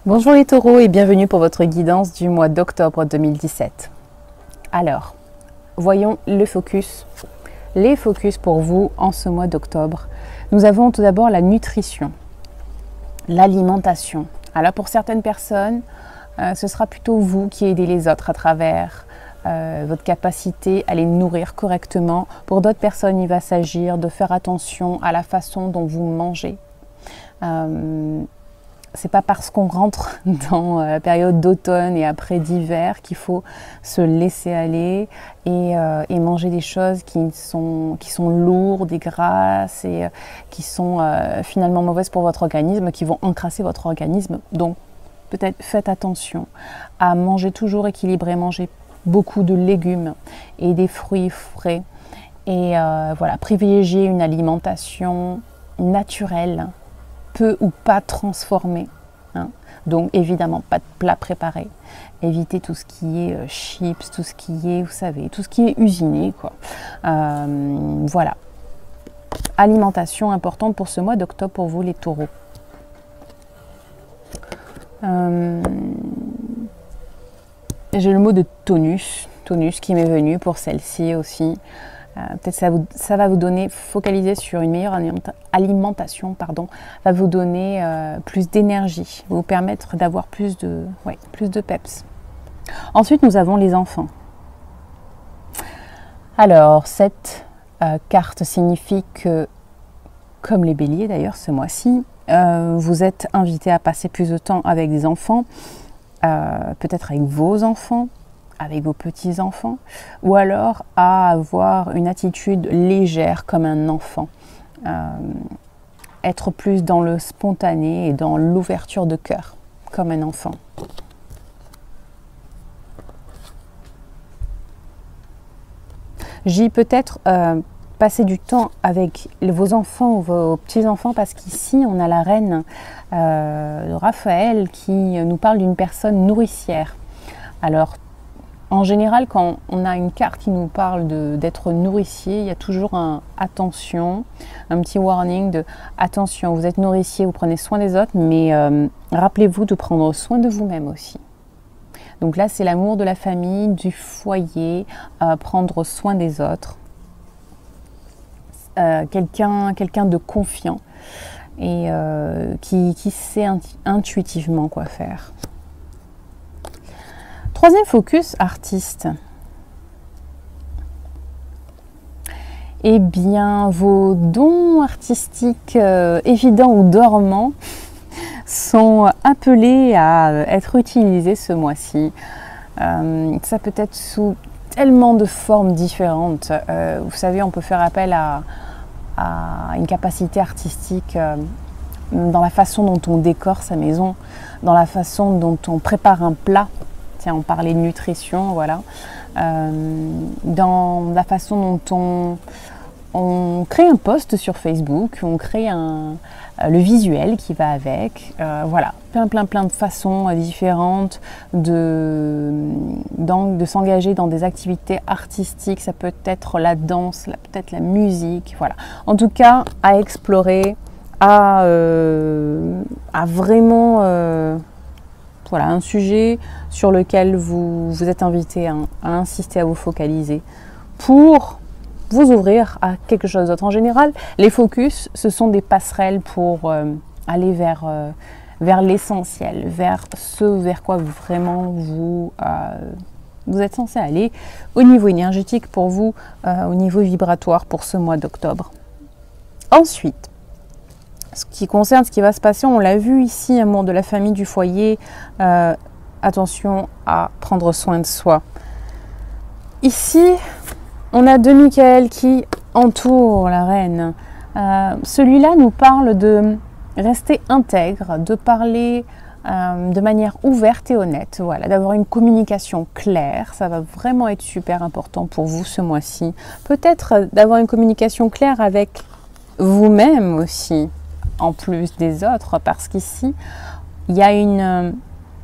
Bonjour les taureaux et bienvenue pour votre guidance du mois d'octobre 2017. Alors, voyons les focus pour vous en ce mois d'octobre. Nous avons tout d'abord la nutrition, l'alimentation. Alors pour certaines personnes, ce sera plutôt vous qui aidez les autres à travers votre capacité à les nourrir correctement. Pour d'autres personnes, il va s'agir de faire attention à la façon dont vous mangez. C'est pas parce qu'on rentre dans la période d'automne et après d'hiver qu'il faut se laisser aller et manger des choses qui sont lourdes et grasses et qui sont finalement mauvaises pour votre organisme, qui vont encrasser votre organisme. Donc peut-être faites attention à manger toujours équilibré, manger beaucoup de légumes et des fruits frais et voilà, privilégier une alimentation naturelle, peu ou pas transformé. Hein. Donc évidemment pas de plat préparé. Évitez tout ce qui est chips, tout ce qui est, vous savez, tout ce qui est usiné, quoi. Voilà. Alimentation importante pour ce mois d'octobre pour vous les taureaux. J'ai le mot de tonus qui m'est venu pour celle-ci aussi. Peut-être ça va vous donner, focaliser sur une meilleure alimentation, va vous donner plus d'énergie, vous permettre d'avoir plus de peps. Ensuite, nous avons les enfants. Alors, cette carte signifie que, comme les béliers d'ailleurs ce mois-ci, vous êtes invité à passer plus de temps avec des enfants, peut-être avec vos enfants, avec vos petits-enfants, ou alors à avoir une attitude légère comme un enfant. Être plus dans le spontané et dans l'ouverture de cœur, comme un enfant. J'ai peut-être passer du temps avec vos enfants ou vos petits-enfants parce qu'ici on a la reine Raphaël qui nous parle d'une personne nourricière. Alors, en général, quand on a une carte qui nous parle d'être nourricier, il y a toujours un attention, un petit warning de attention, vous êtes nourricier, vous prenez soin des autres, mais rappelez-vous de prendre soin de vous-même aussi. Donc là, c'est l'amour de la famille, du foyer, prendre soin des autres. Quelqu'un de confiant et qui sait intuitivement quoi faire. Troisième focus, artiste. Eh bien, vos dons artistiques évidents ou dormants sont appelés à être utilisés ce mois-ci. Ça peut être sous tellement de formes différentes. Vous savez, on peut faire appel à une capacité artistique dans la façon dont on décore sa maison, dans la façon dont on prépare un plat. On parlait de nutrition, voilà. Dans la façon dont on crée un post sur Facebook, on crée le visuel qui va avec, voilà, plein de façons différentes de s'engager dans des activités artistiques. Ça peut être la danse, peut-être la musique, voilà. En tout cas, à explorer, à vraiment... Voilà, un sujet sur lequel vous êtes invité à insister, à vous focaliser pour vous ouvrir à quelque chose d'autre. En général, les focus, ce sont des passerelles pour aller vers l'essentiel, vers ce vers quoi vraiment vous êtes censé aller au niveau énergétique pour vous, au niveau vibratoire pour ce mois d'octobre. Ensuite, ce qui concerne ce qui va se passer, on l'a vu ici, amour de la famille, du foyer, attention à prendre soin de soi. Ici, on a Michael qui entoure la reine. Celui-là nous parle de rester intègre, de parler de manière ouverte et honnête, voilà, d'avoir une communication claire. Ça va vraiment être super important pour vous ce mois-ci. Peut-être d'avoir une communication claire avec vous-même aussi, en plus des autres, parce qu'ici, il y a une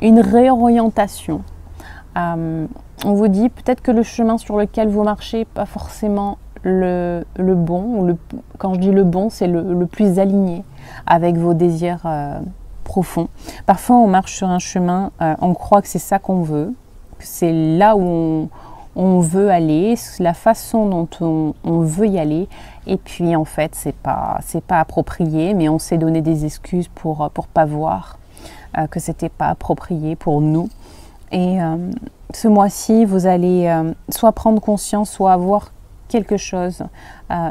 réorientation. On vous dit peut-être que le chemin sur lequel vous marchez n'est pas forcément le bon. Quand je dis le bon, c'est le plus aligné avec vos désirs profond. Parfois, on marche sur un chemin, on croit que c'est ça qu'on veut, que c'est là où on veut aller, la façon dont on veut y aller. Et puis, en fait, c'est pas approprié, mais on s'est donné des excuses pour pas voir que c'était pas approprié pour nous. Et ce mois-ci, vous allez soit prendre conscience, soit avoir quelque chose,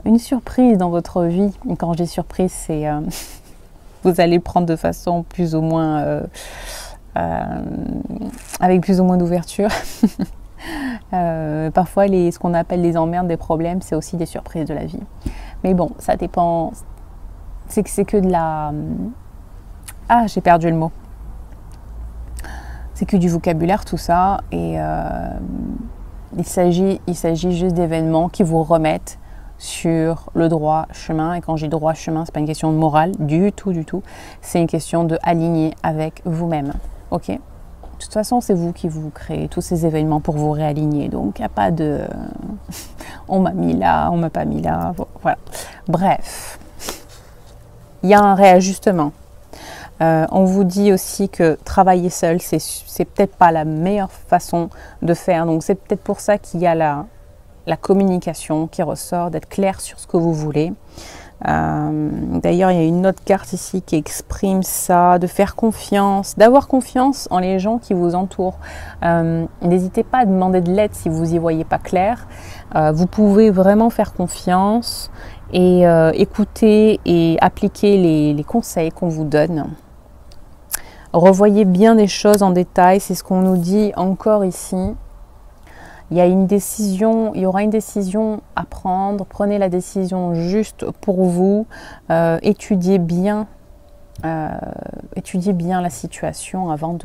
une surprise dans votre vie. Et quand je dis surprise, c'est vous allez prendre de façon plus ou moins avec plus ou moins d'ouverture. Parfois, ce qu'on appelle les emmerdes, des problèmes, c'est aussi des surprises de la vie. Mais bon, ça dépend. C'est que de la... Ah, j'ai perdu le mot. C'est que du vocabulaire, tout ça. Et il s'agit juste d'événements qui vous remettent sur le droit chemin. Et quand je dis droit chemin, ce n'est pas une question de morale du tout. C'est une question de aligner avec vous-même. Ok ? De toute façon, c'est vous qui vous créez tous ces événements pour vous réaligner. Donc, il n'y a pas de on m'a mis là, on m'a pas mis là. Voilà. Bref, il y a un réajustement. On vous dit aussi que travailler seul, c'est peut-être pas la meilleure façon de faire. Donc, c'est peut-être pour ça qu'il y a la communication qui ressort, d'être clair sur ce que vous voulez. D'ailleurs, il y a une autre carte ici qui exprime ça, de faire confiance, d'avoir confiance en les gens qui vous entourent. N'hésitez pas à demander de l'aide si vous n'y voyez pas clair. Vous pouvez vraiment faire confiance et écouter et appliquer les conseils qu'on vous donne. Revoyez bien les choses en détail, c'est ce qu'on nous dit encore ici. Il y a une décision, il y aura une décision à prendre. Prenez la décision juste pour vous. Étudiez bien la situation avant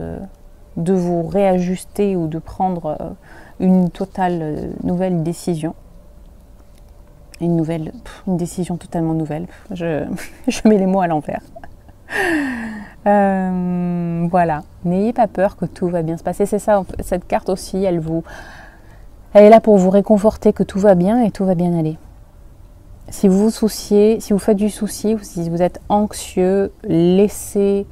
de vous réajuster ou de prendre une totale nouvelle décision. Une décision totalement nouvelle. Je mets les mots à l'envers. Voilà. N'ayez pas peur que tout va bien se passer. C'est ça, cette carte aussi, elle est là pour vous réconforter que tout va bien et tout va bien aller. Si vous vous souciez, si vous faites du souci, si vous êtes anxieux, laissez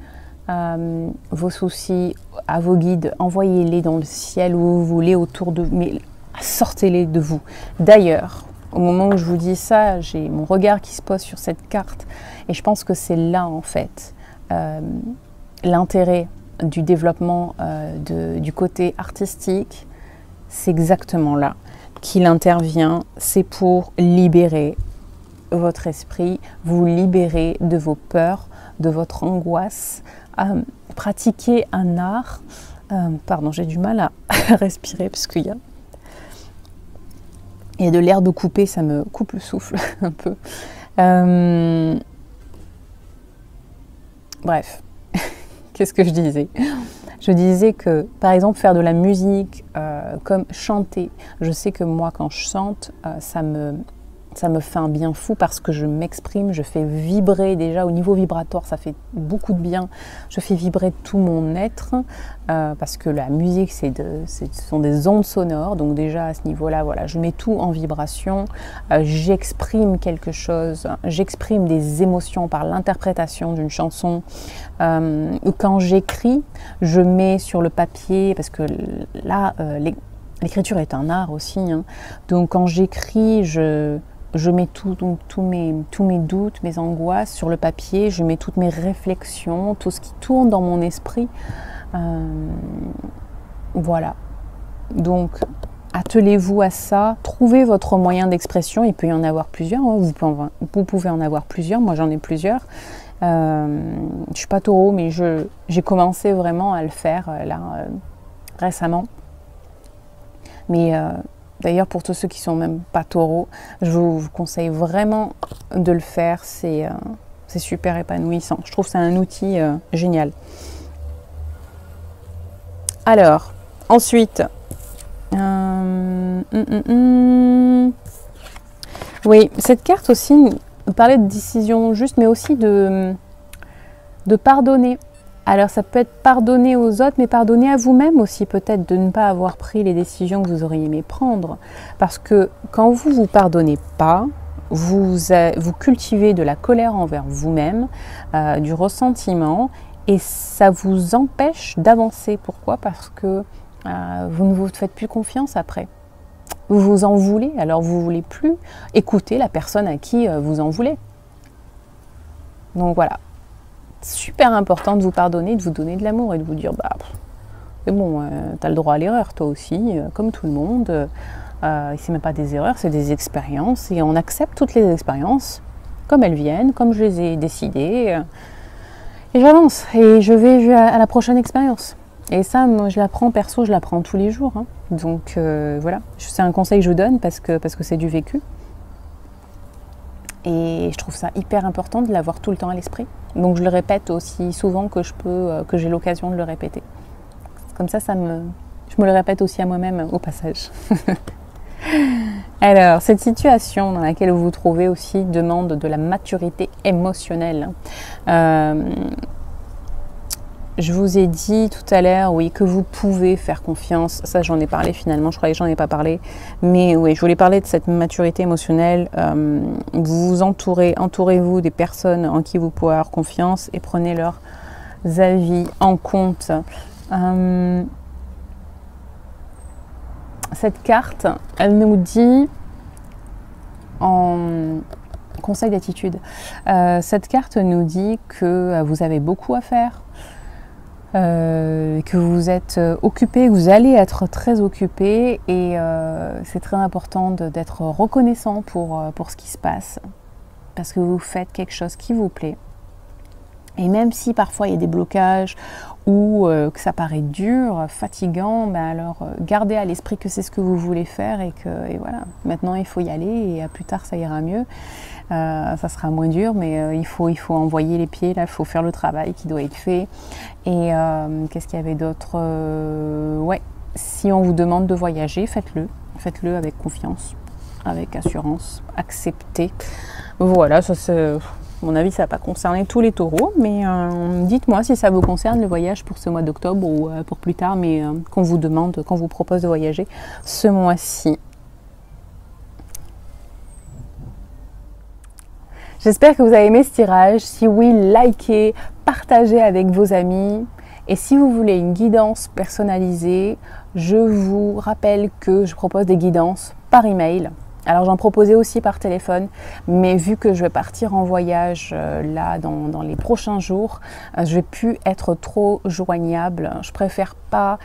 vos soucis à vos guides, envoyez-les dans le ciel où vous voulez, autour de vous, mais sortez-les de vous. D'ailleurs, au moment où je vous dis ça, j'ai mon regard qui se pose sur cette carte et je pense que c'est là en fait l'intérêt du développement du côté artistique. C'est exactement là qu'il intervient, c'est pour libérer votre esprit, vous libérer de vos peurs, de votre angoisse, pratiquer un art. Pardon, j'ai du mal à respirer parce qu'il y a de l'herbe coupée, ça me coupe le souffle un peu. Bref, qu'est-ce que je disais ? Je disais que, par exemple, faire de la musique, comme chanter, je sais que moi, quand je chante, ça me fait un bien fou parce que je m'exprime, je fais vibrer déjà au niveau vibratoire, ça fait beaucoup de bien. Je fais vibrer tout mon être parce que la musique, ce sont des ondes sonores. Donc déjà à ce niveau-là, voilà, je mets tout en vibration. J'exprime quelque chose, j'exprime des émotions par l'interprétation d'une chanson. Quand j'écris, je mets sur le papier parce que là, l'écriture est un art aussi. Hein. Donc quand j'écris, je mets tous mes doutes, mes angoisses sur le papier, je mets toutes mes réflexions, tout ce qui tourne dans mon esprit. Voilà. Donc, attelez-vous à ça, trouvez votre moyen d'expression, il peut y en avoir plusieurs, hein. Vous pouvez en avoir plusieurs, moi j'en ai plusieurs. Je ne suis pas taureau, mais j'ai commencé vraiment à le faire récemment. Mais... D'ailleurs, pour tous ceux qui sont même pas taureaux, je vous conseille vraiment de le faire. C'est super épanouissant. Je trouve que c'est un outil génial. Alors, ensuite, oui, cette carte aussi parlait de décision juste, mais aussi de pardonner. Alors ça peut être pardonner aux autres, mais pardonner à vous-même aussi peut-être de ne pas avoir pris les décisions que vous auriez aimé prendre. Parce que quand vous ne vous pardonnez pas, vous cultivez de la colère envers vous-même, du ressentiment, et ça vous empêche d'avancer. Pourquoi? Parce que vous ne vous faites plus confiance après. Vous vous en voulez, alors vous ne voulez plus écouter la personne à qui vous en voulez. Donc voilà, super important de vous pardonner, de vous donner de l'amour et de vous dire bah c'est bon, tu as le droit à l'erreur toi aussi, comme tout le monde. C'est même pas des erreurs, c'est des expériences et on accepte toutes les expériences comme elles viennent, comme je les ai décidées. Et j'avance et je vais à la prochaine expérience. Et ça, moi, je l'apprends perso, je l'apprends tous les jours. Hein. Donc voilà, c'est un conseil que je vous donne parce que c'est du vécu. Et je trouve ça hyper important de l'avoir tout le temps à l'esprit. Donc je le répète aussi souvent que je peux, que j'ai l'occasion de le répéter. Comme ça, je me le répète aussi à moi-même au passage. Alors, cette situation dans laquelle vous vous trouvez aussi demande de la maturité émotionnelle. Je vous ai dit tout à l'heure, oui, que vous pouvez faire confiance. Ça, j'en ai parlé finalement. Je croyais que j'en ai pas parlé. Mais oui, je voulais parler de cette maturité émotionnelle. Vous vous entourez-vous des personnes en qui vous pouvez avoir confiance et prenez leurs avis en compte. Cette carte, elle nous dit en conseil d'attitude. Cette carte nous dit que vous avez beaucoup à faire. Que vous êtes occupé, que vous allez être très occupé et c'est très important d'être reconnaissant pour ce qui se passe parce que vous faites quelque chose qui vous plaît et même si parfois il y a des blocages ou que ça paraît dur, fatigant, ben alors gardez à l'esprit que c'est ce que vous voulez faire et voilà, maintenant il faut y aller et à plus tard ça ira mieux. Ça sera moins dur, mais il faut envoyer les pieds, là, il faut faire le travail qui doit être fait. Et qu'est-ce qu'il y avait d'autre? Ouais, si on vous demande de voyager, faites-le. Faites-le avec confiance, avec assurance, acceptez. Voilà, ça c'est... À mon avis, ça ne va pas concerner tous les taureaux, mais dites-moi si ça vous concerne le voyage pour ce mois d'octobre ou pour plus tard, mais qu'on vous demande, qu'on vous propose de voyager ce mois-ci. J'espère que vous avez aimé ce tirage. Si oui, likez, partagez avec vos amis. Et si vous voulez une guidance personnalisée, je vous rappelle que je propose des guidances par email. Alors j'en proposais aussi par téléphone, mais vu que je vais partir en voyage là dans les prochains jours, je vais plus être trop joignable. Je préfère pas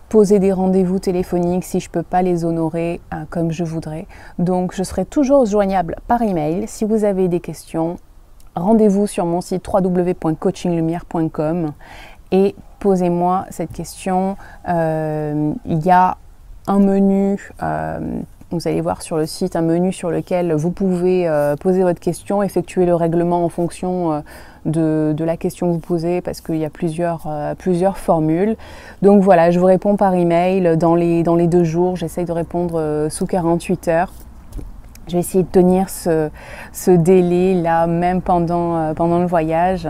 poser des rendez-vous téléphoniques si je ne peux pas les honorer comme je voudrais. Donc je serai toujours joignable par email. Si vous avez des questions, rendez-vous sur mon site www.coachinglumière.com et posez-moi cette question. Il y a un menu, vous allez voir sur le site, un menu sur lequel vous pouvez poser votre question, effectuer le règlement en fonction de la question que vous posez parce qu'il y a plusieurs formules. Donc voilà, je vous réponds par email dans les 2 jours. J'essaye de répondre sous 48 heures. Je vais essayer de tenir ce délai là même pendant le voyage.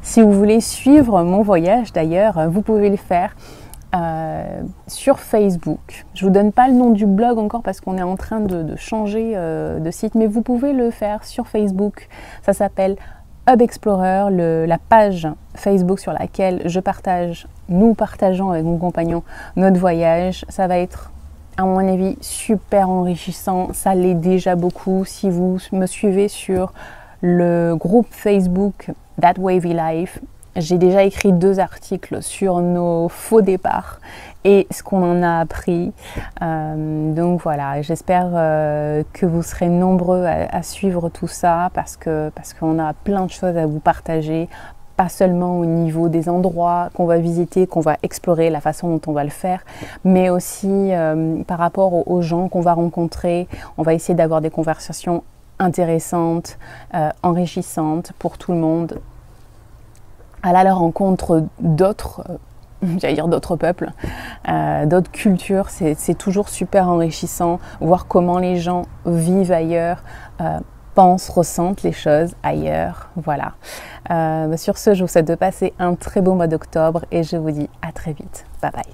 Si vous voulez suivre mon voyage d'ailleurs, vous pouvez le faire sur Facebook. Je ne vous donne pas le nom du blog encore parce qu'on est en train de changer de site, mais vous pouvez le faire sur Facebook. Ça s'appelle Hub Explorer, la page Facebook sur laquelle nous partageons avec mon compagnon notre voyage. Ça va être, à mon avis, super enrichissant. Ça l'est déjà beaucoup. Si vous me suivez sur le groupe Facebook That Wavy Life, j'ai déjà écrit 2 articles sur nos faux départs et ce qu'on en a appris. Donc voilà, j'espère que vous serez nombreux à suivre tout ça parce qu'on a plein de choses à vous partager, pas seulement au niveau des endroits qu'on va visiter, qu'on va explorer, la façon dont on va le faire, mais aussi par rapport aux gens qu'on va rencontrer. On va essayer d'avoir des conversations intéressantes, enrichissantes pour tout le monde. Aller à la rencontre d'autres, j'allais dire d'autres peuples, d'autres cultures, c'est toujours super enrichissant. Voir comment les gens vivent ailleurs, pensent, ressentent les choses ailleurs. Voilà. Sur ce, je vous souhaite de passer un très beau mois d'octobre et je vous dis à très vite. Bye bye.